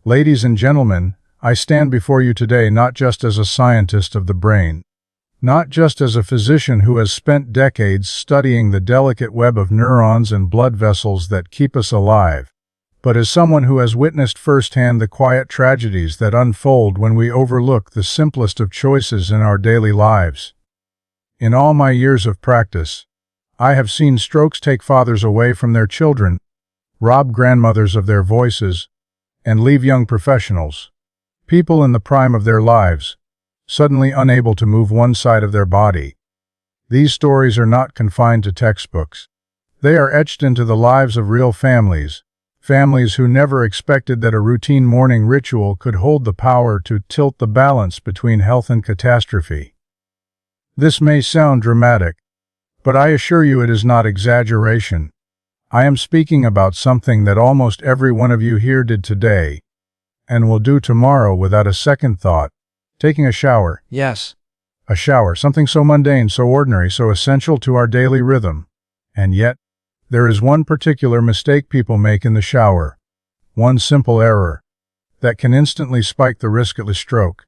Ladies and gentlemen, I stand before you today not just as a scientist of the brain, not just as a physician who has spent decades studying the delicate web of neurons and blood vessels that keep us alive, but as someone who has witnessed firsthand the quiet tragedies that unfold when we overlook the simplest of choices in our daily lives. In all my years of practice, I have seen strokes take fathers away from their children, rob grandmothers of their voices, and leave young professionals, people in the prime of their lives, suddenly unable to move one side of their body. These stories are not confined to textbooks. They are etched into the lives of real families, families who never expected that a routine morning ritual could hold the power to tilt the balance between health and catastrophe. This may sound dramatic, but I assure you it is not exaggeration. I am speaking about something that almost every one of you here did today, and will do tomorrow without a second thought. Taking a shower. Yes. A shower, something so mundane, so ordinary, so essential to our daily rhythm. And yet, there is one particular mistake people make in the shower. One simple error that can instantly spike the risk of a stroke.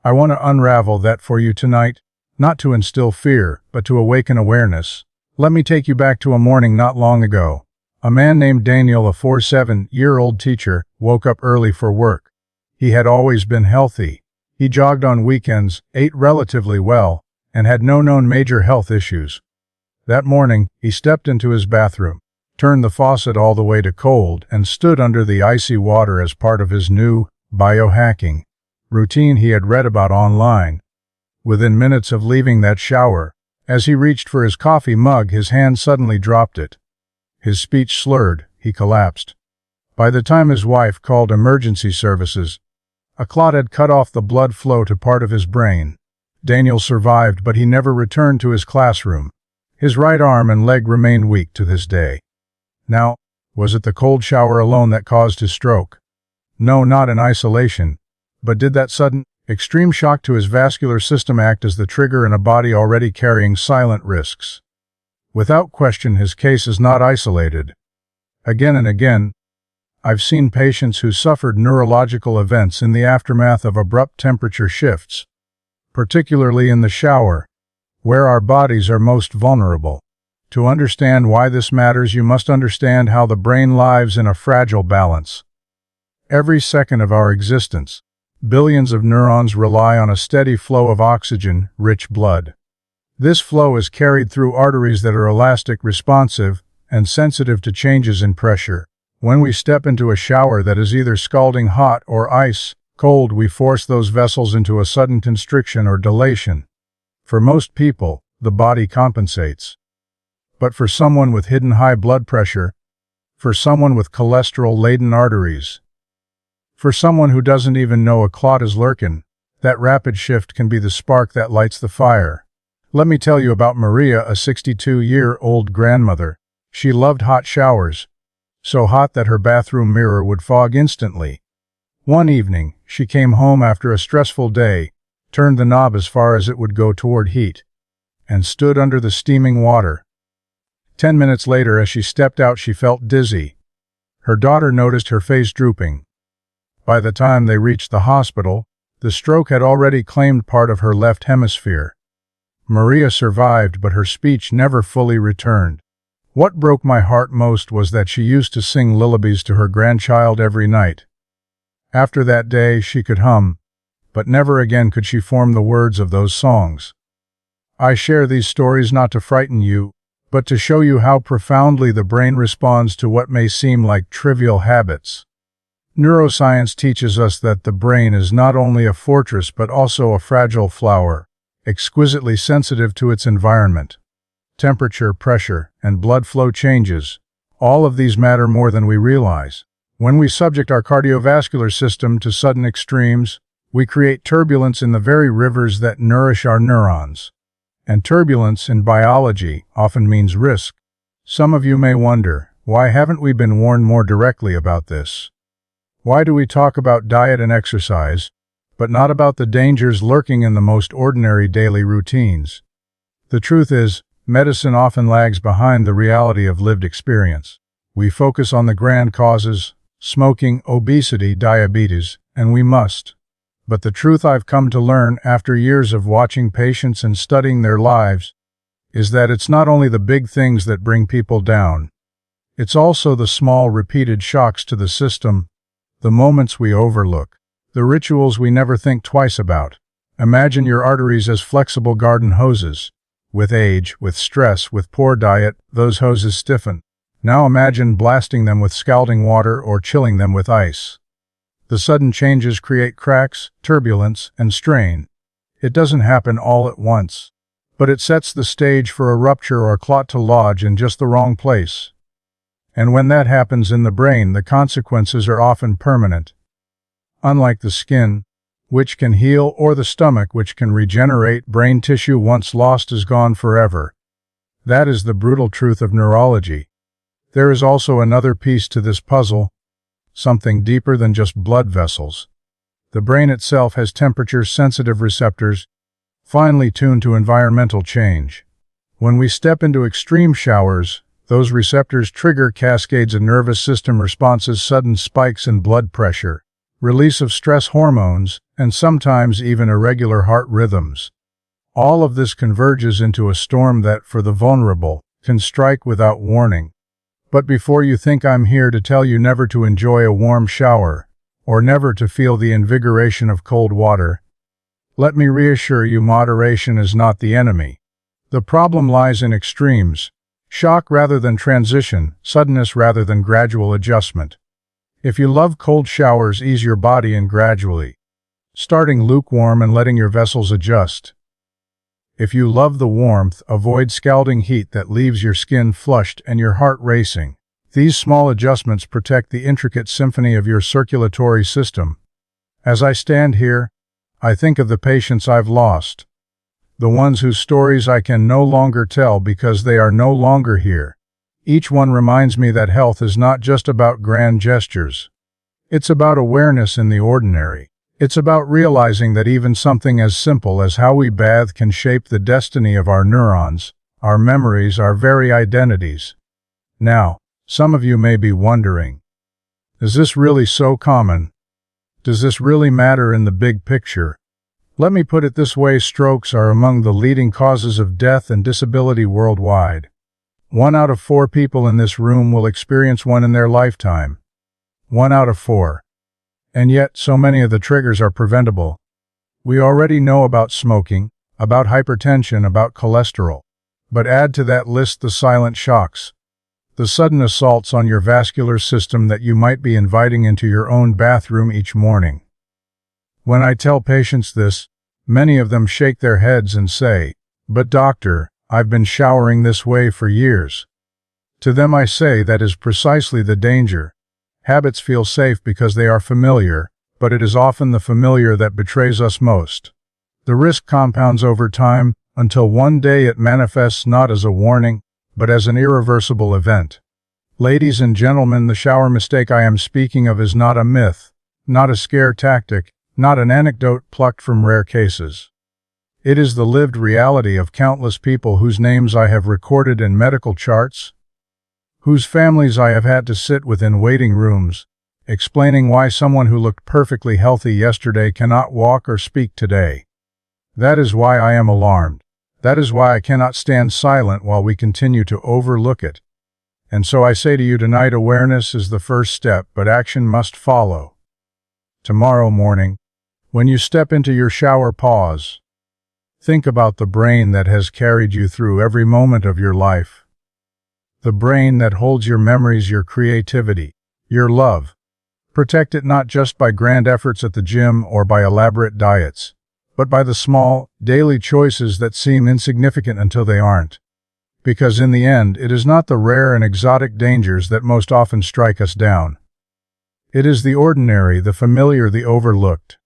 I want to unravel that for you tonight, not to instill fear, but to awaken awareness. Let me take you back to a morning not long ago. A man named Daniel, a 47-year-old teacher, woke up early for work. He had always been healthy. He jogged on weekends, ate relatively well, and had no known major health issues. That morning, he stepped into his bathroom, turned the faucet all the way to cold, and stood under the icy water as part of his new biohacking routine he had read about online. Within minutes of leaving that shower, as he reached for his coffee mug, his hand suddenly dropped it. His speech slurred, he collapsed. By the time his wife called emergency services, a clot had cut off the blood flow to part of his brain. Daniel survived, but he never returned to his classroom. His right arm and leg remain weak to this day. Now, was it the cold shower alone that caused his stroke? No, not in isolation. But did that sudden, extreme shock to his vascular system act as the trigger in a body already carrying silent risks? Without question, his case is not isolated. Again and again, I've seen patients who suffered neurological events in the aftermath of abrupt temperature shifts, particularly in the shower, where our bodies are most vulnerable. To understand why this matters, you must understand how the brain lives in a fragile balance. Every second of our existence, billions of neurons rely on a steady flow of oxygen-rich blood. This flow is carried through arteries that are elastic, responsive, and sensitive to changes in pressure. When we step into a shower that is either scalding hot or ice cold, we force those vessels into a sudden constriction or dilation. For most people, the body compensates. But for someone with hidden high blood pressure, for someone with cholesterol-laden arteries, for someone who doesn't even know a clot is lurking, that rapid shift can be the spark that lights the fire. Let me tell you about Maria, a 62-year-old grandmother. She loved hot showers, so hot that her bathroom mirror would fog instantly. One evening, she came home after a stressful day, turned the knob as far as it would go toward heat, and stood under the steaming water. 10 minutes later, as she stepped out, she felt dizzy. Her daughter noticed her face drooping. By the time they reached the hospital, the stroke had already claimed part of her left hemisphere. Maria survived, but her speech never fully returned. What broke my heart most was that she used to sing lullabies to her grandchild every night. After that day, she could hum, but never again could she form the words of those songs. I share these stories not to frighten you, but to show you how profoundly the brain responds to what may seem like trivial habits. Neuroscience teaches us that the brain is not only a fortress but also a fragile flower, exquisitely sensitive to its environment. Temperature, pressure, and blood flow changes, all of these matter more than we realize. When we subject our cardiovascular system to sudden extremes, we create turbulence in the very rivers that nourish our neurons. And turbulence in biology often means risk. Some of you may wonder, why haven't we been warned more directly about this? Why do we talk about diet and exercise, but not about the dangers lurking in the most ordinary daily routines? The truth is, medicine often lags behind the reality of lived experience. We focus on the grand causes, smoking, obesity, diabetes, and we must. But the truth I've come to learn after years of watching patients and studying their lives is that it's not only the big things that bring people down. It's also the small, repeated shocks to the system, the moments we overlook, the rituals we never think twice about. Imagine your arteries as flexible garden hoses. With age, with stress, with poor diet, those hoses stiffen. Now imagine blasting them with scalding water or chilling them with ice. The sudden changes create cracks, turbulence, and strain. It doesn't happen all at once, but it sets the stage for a rupture or clot to lodge in just the wrong place. And when that happens in the brain, the consequences are often permanent. Unlike the skin, which can heal, or the stomach, which can regenerate, brain tissue once lost is gone forever. That is the brutal truth of neurology. There is also another piece to this puzzle, something deeper than just blood vessels. The brain itself has temperature-sensitive receptors, finely tuned to environmental change. When we step into extreme showers, those receptors trigger cascades of nervous system responses, sudden spikes in blood pressure, release of stress hormones, and sometimes even irregular heart rhythms. All of this converges into a storm that, for the vulnerable, can strike without warning. But before you think I'm here to tell you never to enjoy a warm shower, or never to feel the invigoration of cold water, let me reassure you moderation is not the enemy. The problem lies in extremes, shock rather than transition, suddenness rather than gradual adjustment. If you love cold showers, ease your body in gradually, starting lukewarm and letting your vessels adjust. If you love the warmth, avoid scalding heat that leaves your skin flushed and your heart racing. These small adjustments protect the intricate symphony of your circulatory system. As I stand here, I think of the patients I've lost, the ones whose stories I can no longer tell because they are no longer here. Each one reminds me that health is not just about grand gestures. It's about awareness in the ordinary. It's about realizing that even something as simple as how we bathe can shape the destiny of our neurons, our memories, our very identities. Now, some of you may be wondering, is this really so common? Does this really matter in the big picture? Let me put it this way: strokes are among the leading causes of death and disability worldwide. 1 out of 4 people in this room will experience one in their lifetime. 1 out of 4. And yet, so many of the triggers are preventable. We already know about smoking, about hypertension, about cholesterol. But add to that list the silent shocks, the sudden assaults on your vascular system that you might be inviting into your own bathroom each morning. When I tell patients this, many of them shake their heads and say, "But doctor, I've been showering this way for years." To them I say that is precisely the danger. Habits feel safe because they are familiar, but it is often the familiar that betrays us most. The risk compounds over time, until one day it manifests not as a warning, but as an irreversible event. Ladies and gentlemen, the shower mistake I am speaking of is not a myth, not a scare tactic, not an anecdote plucked from rare cases. It is the lived reality of countless people whose names I have recorded in medical charts, whose families I have had to sit with in waiting rooms, explaining why someone who looked perfectly healthy yesterday cannot walk or speak today. That is why I am alarmed. That is why I cannot stand silent while we continue to overlook it. And so I say to you tonight, awareness is the first step, but action must follow. Tomorrow morning, when you step into your shower, pause. Think about the brain that has carried you through every moment of your life. The brain that holds your memories, your creativity, your love. Protect it not just by grand efforts at the gym or by elaborate diets, but by the small, daily choices that seem insignificant until they aren't. Because in the end, it is not the rare and exotic dangers that most often strike us down. It is the ordinary, the familiar, the overlooked.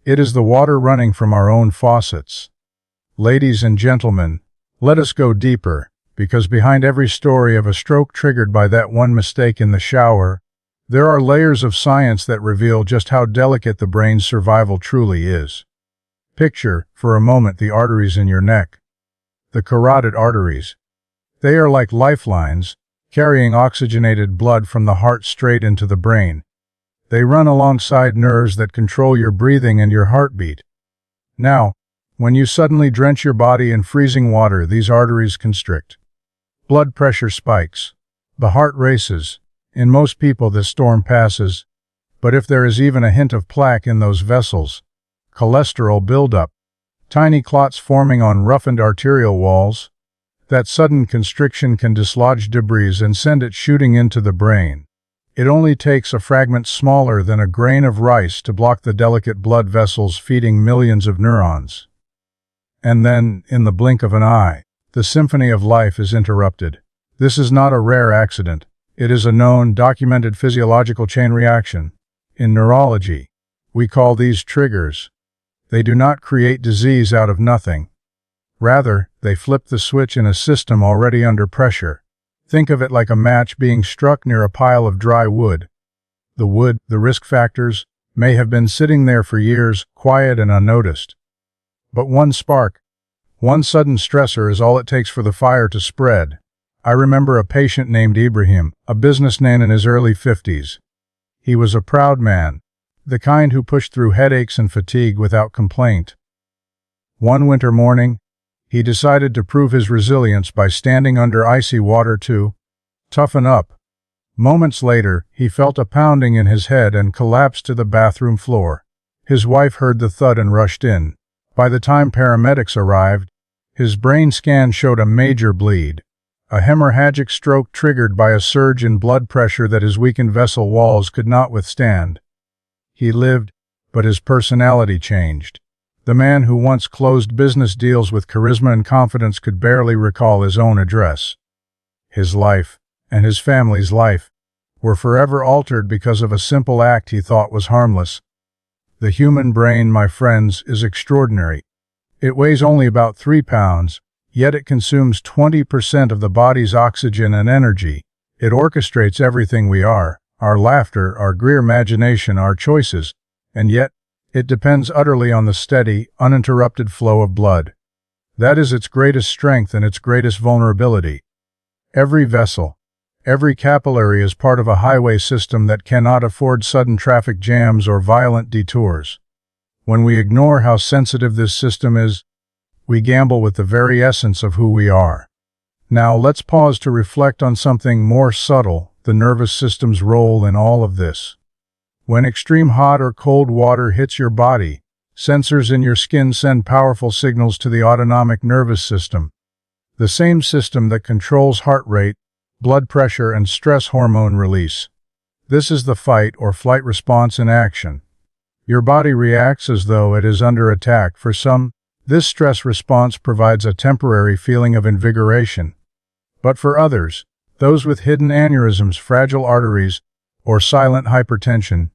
It is the water running from our own faucets. Ladies and gentlemen, let us go deeper. Because behind every story of a stroke triggered by that one mistake in the shower, there are layers of science that reveal just how delicate the brain's survival truly is. Picture, for a moment, the arteries in your neck. The carotid arteries. They are like lifelines, carrying oxygenated blood from the heart straight into the brain. They run alongside nerves that control your breathing and your heartbeat. Now, when you suddenly drench your body in freezing water, these arteries constrict. Blood pressure spikes. The heart races. In most people, this storm passes. But if there is even a hint of plaque in those vessels, cholesterol buildup, tiny clots forming on roughened arterial walls, that sudden constriction can dislodge debris and send it shooting into the brain. It only takes a fragment smaller than a grain of rice to block the delicate blood vessels feeding millions of neurons. And then, in the blink of an eye, the symphony of life is interrupted. This is not a rare accident. It is a known, documented physiological chain reaction. In neurology, we call these triggers. They do not create disease out of nothing. Rather, they flip the switch in a system already under pressure. Think of it like a match being struck near a pile of dry wood. The wood, the risk factors, may have been sitting there for years, quiet and unnoticed. But one spark, one sudden stressor is all it takes for the fire to spread. I remember a patient named Ibrahim, a businessman in his early 50s. He was a proud man, the kind who pushed through headaches and fatigue without complaint. One winter morning, he decided to prove his resilience by standing under icy water to toughen up. Moments later, he felt a pounding in his head and collapsed to the bathroom floor. His wife heard the thud and rushed in. By the time paramedics arrived, his brain scan showed a major bleed, a hemorrhagic stroke triggered by a surge in blood pressure that his weakened vessel walls could not withstand. He lived, but his personality changed. The man who once closed business deals with charisma and confidence could barely recall his own address. His life, and his family's life, were forever altered because of a simple act he thought was harmless. The human brain, my friends, is extraordinary. It weighs only about 3 pounds, yet it consumes 20% of the body's oxygen and energy. It orchestrates everything we are, our laughter, our great imagination, our choices, and yet, it depends utterly on the steady, uninterrupted flow of blood. That is its greatest strength and its greatest vulnerability. Every vessel, every capillary is part of a highway system that cannot afford sudden traffic jams or violent detours. When we ignore how sensitive this system is, we gamble with the very essence of who we are. Now let's pause to reflect on something more subtle, the nervous system's role in all of this. When extreme hot or cold water hits your body, sensors in your skin send powerful signals to the autonomic nervous system, the same system that controls heart rate, blood pressure, and stress hormone release. This is the fight or flight response in action. Your body reacts as though it is under attack. For some, this stress response provides a temporary feeling of invigoration. But for others, those with hidden aneurysms, fragile arteries, or silent hypertension,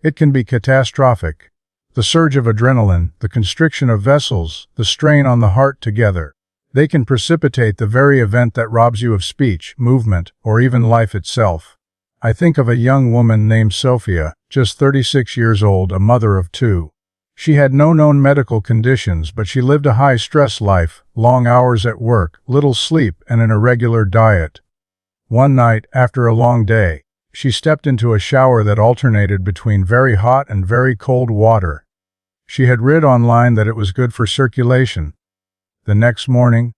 it can be catastrophic. The surge of adrenaline, the constriction of vessels, the strain on the heart together, they can precipitate the very event that robs you of speech, movement, or even life itself. I think of a young woman named Sophia, just 36 years old, a mother of 2. She had no known medical conditions, but she lived a high-stress life, long hours at work, little sleep, and an irregular diet. One night, after a long day, she stepped into a shower that alternated between very hot and very cold water. She had read online that it was good for circulation. The next morning,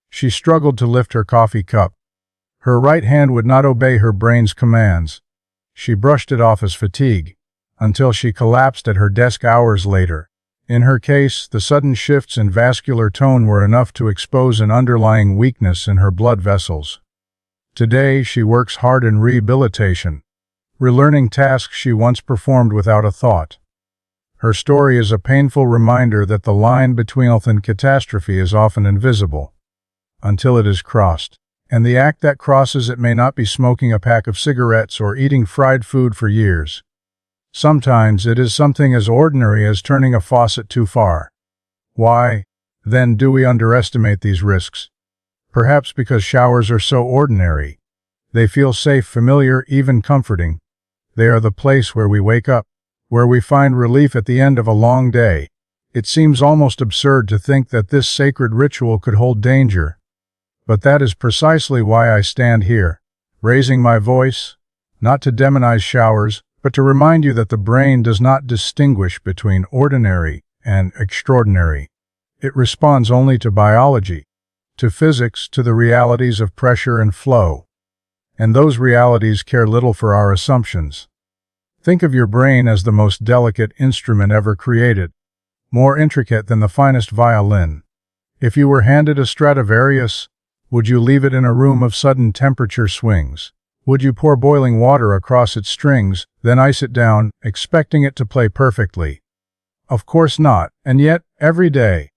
she struggled to lift her coffee cup. Her right hand would not obey her brain's commands. She brushed it off as fatigue, until she collapsed at her desk hours later. In her case, the sudden shifts in vascular tone were enough to expose an underlying weakness in her blood vessels. Today, she works hard in rehabilitation, relearning tasks she once performed without a thought. Her story is a painful reminder that the line between health and catastrophe is often invisible, until it is crossed. And the act that crosses it may not be smoking a pack of cigarettes or eating fried food for years. Sometimes it is something as ordinary as turning a faucet too far. Why, then, do we underestimate these risks? Perhaps because showers are so ordinary. They feel safe, familiar, even comforting. They are the place where we wake up, where we find relief at the end of a long day. It seems almost absurd to think that this sacred ritual could hold danger. But that is precisely why I stand here, raising my voice, not to demonize showers, but to remind you that the brain does not distinguish between ordinary and extraordinary. It responds only to biology, to physics, to the realities of pressure and flow. And those realities care little for our assumptions. Think of your brain as the most delicate instrument ever created, more intricate than the finest violin. If you were handed a Stradivarius, would you leave it in a room of sudden temperature swings? Would you pour boiling water across its strings, then ice it down, expecting it to play perfectly? Of course not, and yet, every day,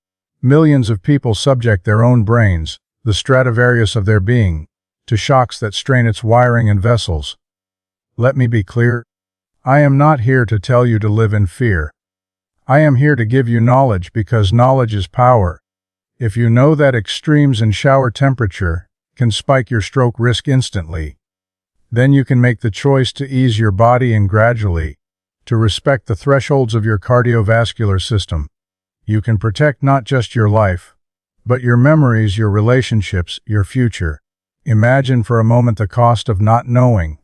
millions of people subject their own brains, the Stradivarius of their being, to shocks that strain its wiring and vessels. Let me be clear. I am not here to tell you to live in fear. I am here to give you knowledge because knowledge is power. If you know that extremes in shower temperature can spike your stroke risk instantly, then you can make the choice to ease your body and gradually, to respect the thresholds of your cardiovascular system. You can protect not just your life, but your memories, your relationships, your future. Imagine for a moment the cost of not knowing.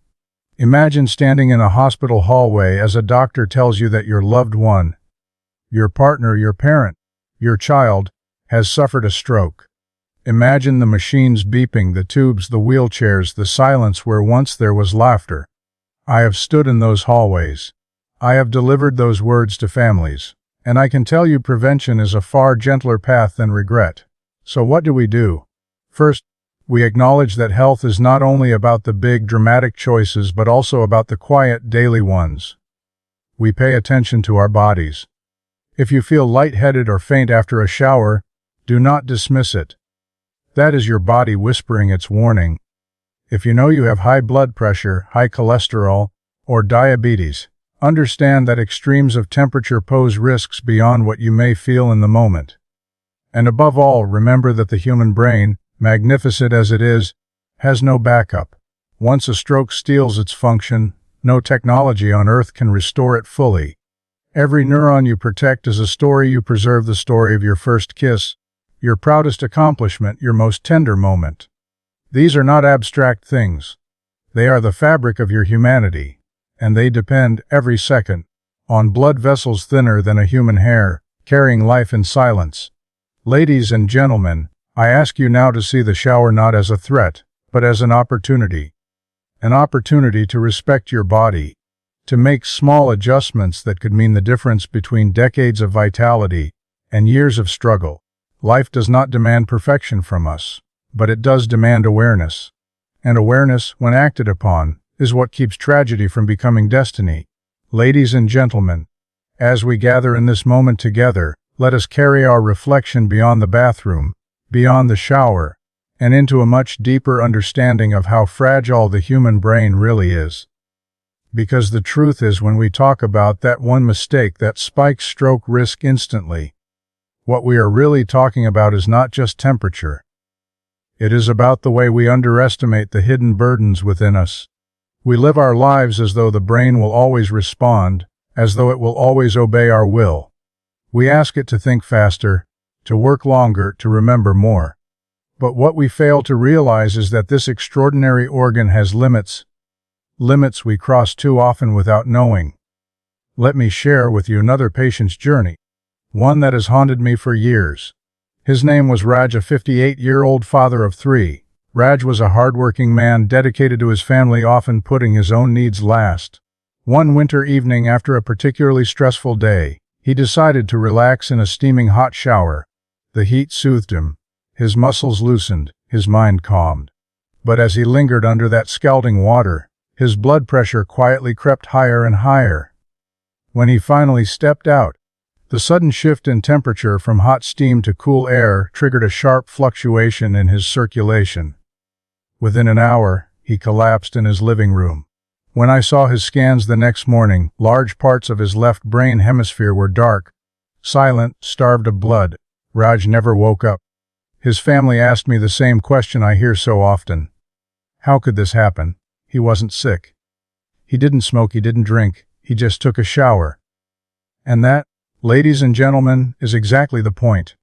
Imagine standing in a hospital hallway as a doctor tells you that your loved one, your partner, your parent, your child, has suffered a stroke. Imagine the machines beeping, the tubes, the wheelchairs, the silence where once there was laughter. I have stood in those hallways. I have delivered those words to families. And I can tell you prevention is a far gentler path than regret. So what do? First, we acknowledge that health is not only about the big dramatic choices but also about the quiet daily ones. We pay attention to our bodies. If you feel lightheaded or faint after a shower, do not dismiss it. That is your body whispering its warning. If you know you have high blood pressure, high cholesterol, or diabetes, understand that extremes of temperature pose risks beyond what you may feel in the moment. And above all, remember that the human brain, magnificent as it is, has no backup. Once a stroke steals its function, no technology on earth can restore it fully. Every neuron you protect is a story you preserve, the story of your first kiss, your proudest accomplishment, your most tender moment. These are not abstract things. They are the fabric of your humanity, and they depend, every second, on blood vessels thinner than a human hair, carrying life in silence. Ladies and gentlemen, I ask you now to see the shower not as a threat, but as an opportunity. An opportunity to respect your body, to make small adjustments that could mean the difference between decades of vitality and years of struggle. Life does not demand perfection from us, but it does demand awareness. And awareness, when acted upon, is what keeps tragedy from becoming destiny. Ladies and gentlemen, as we gather in this moment together, let us carry our reflection beyond the bathroom, beyond the shower, and into a much deeper understanding of how fragile the human brain really is. Because the truth is, when we talk about that one mistake that spikes stroke risk instantly, what we are really talking about is not just temperature. It is about the way we underestimate the hidden burdens within us. We live our lives as though the brain will always respond, as though it will always obey our will. We ask it to think faster, to work longer, to remember more. But what we fail to realize is that this extraordinary organ has limits. Limits we cross too often without knowing. Let me share with you another patient's journey, one that has haunted me for years. His name was Raj, a 58-year-old father of 3. Raj was a hardworking man dedicated to his family, often putting his own needs last. One winter evening, after a particularly stressful day, he decided to relax in a steaming hot shower. The heat soothed him, his muscles loosened, his mind calmed. But as he lingered under that scalding water, his blood pressure quietly crept higher and higher. When he finally stepped out, the sudden shift in temperature from hot steam to cool air triggered a sharp fluctuation in his circulation. Within an hour, he collapsed in his living room. When I saw his scans the next morning, large parts of his left brain hemisphere were dark, silent, starved of blood. Raj never woke up. His family asked me the same question I hear so often. How could this happen? He wasn't sick. He didn't smoke, he didn't drink, he just took a shower. And that, ladies and gentlemen, is exactly the point.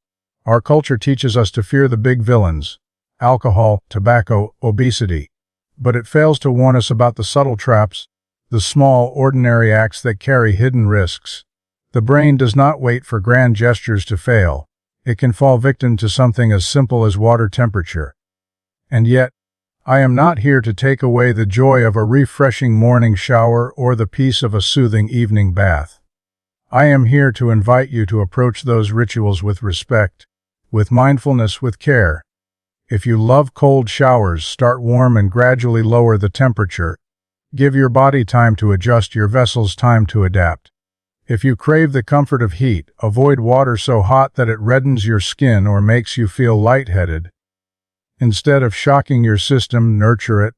Our culture teaches us to fear the big villains: alcohol, tobacco, obesity. But it fails to warn us about the subtle traps, the small, ordinary acts that carry hidden risks. The brain does not wait for grand gestures to fail. It can fall victim to something as simple as water temperature. And yet, I am not here to take away the joy of a refreshing morning shower or the peace of a soothing evening bath. I am here to invite you to approach those rituals with respect, with mindfulness, with care. If you love cold showers, start warm and gradually lower the temperature. Give your body time to adjust, your vessels time to adapt. If you crave the comfort of heat, avoid water so hot that it reddens your skin or makes you feel lightheaded. Instead of shocking your system, nurture it.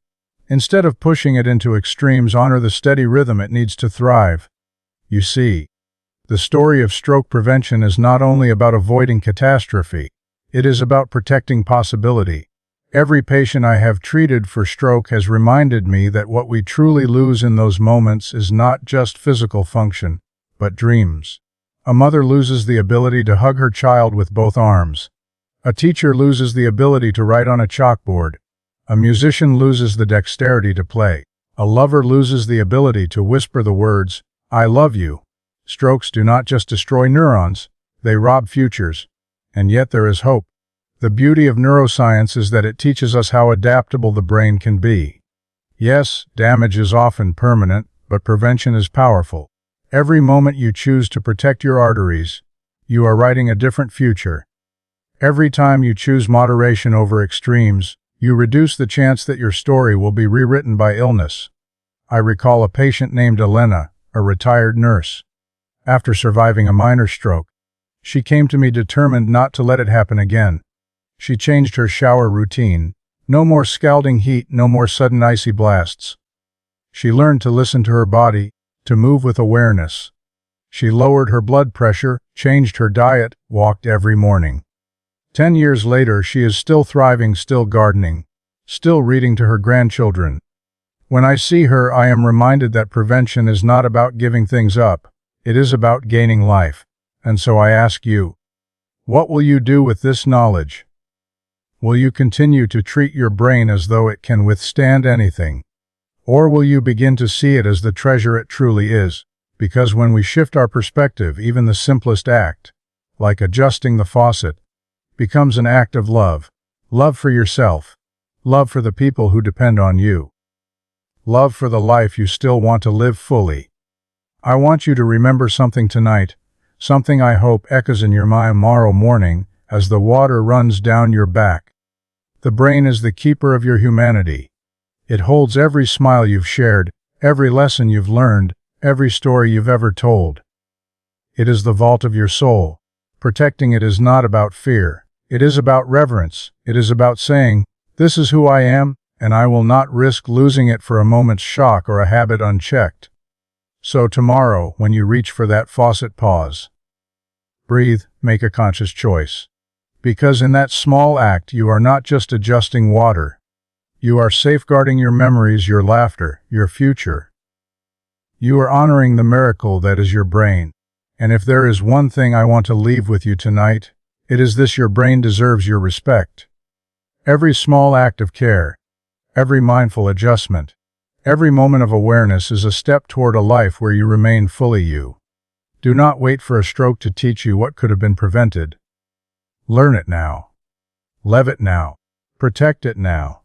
Instead of pushing it into extremes, honor the steady rhythm it needs to thrive. You see, the story of stroke prevention is not only about avoiding catastrophe, it is about protecting possibility. Every patient I have treated for stroke has reminded me that what we truly lose in those moments is not just physical function, but dreams. A mother loses the ability to hug her child with both arms. A teacher loses the ability to write on a chalkboard. A musician loses the dexterity to play. A lover loses the ability to whisper the words, "I love you." Strokes do not just destroy neurons, they rob futures. And yet there is hope. The beauty of neuroscience is that it teaches us how adaptable the brain can be. Yes, damage is often permanent, but prevention is powerful. Every moment you choose to protect your arteries, you are writing a different future. Every time you choose moderation over extremes, you reduce the chance that your story will be rewritten by illness. I recall a patient named Elena, a retired nurse. After surviving a minor stroke, she came to me determined not to let it happen again. She changed her shower routine. No more scalding heat, no more sudden icy blasts. She learned to listen to her body, to move with awareness. She lowered her blood pressure, changed her diet, walked every morning. 10 years later, she is still thriving, still gardening, still reading to her grandchildren. When I see her, I am reminded that prevention is not about giving things up. It is about gaining life. And so I ask you, what will you do with this knowledge? Will you continue to treat your brain as though it can withstand anything? Or will you begin to see it as the treasure it truly is? Because when we shift our perspective, even the simplest act, like adjusting the faucet, becomes an act of love. Love for yourself. Love for the people who depend on you. Love for the life you still want to live fully. I want you to remember something tonight, something I hope echoes in your mind tomorrow morning as the water runs down your back. The brain is the keeper of your humanity. It holds every smile you've shared, every lesson you've learned, every story you've ever told. It is the vault of your soul. Protecting it is not about fear. It is about reverence. It is about saying, "This is who I am, and I will not risk losing it for a moment's shock or a habit unchecked." So tomorrow, when you reach for that faucet, pause. Breathe, make a conscious choice. Because in that small act, you are not just adjusting water. You are safeguarding your memories, your laughter, your future. You are honoring the miracle that is your brain. And if there is one thing I want to leave with you tonight, it is this: your brain deserves your respect. Every small act of care, every mindful adjustment, every moment of awareness is a step toward a life where you remain fully you. Do not wait for a stroke to teach you what could have been prevented. Learn it now. Live it now. Protect it now.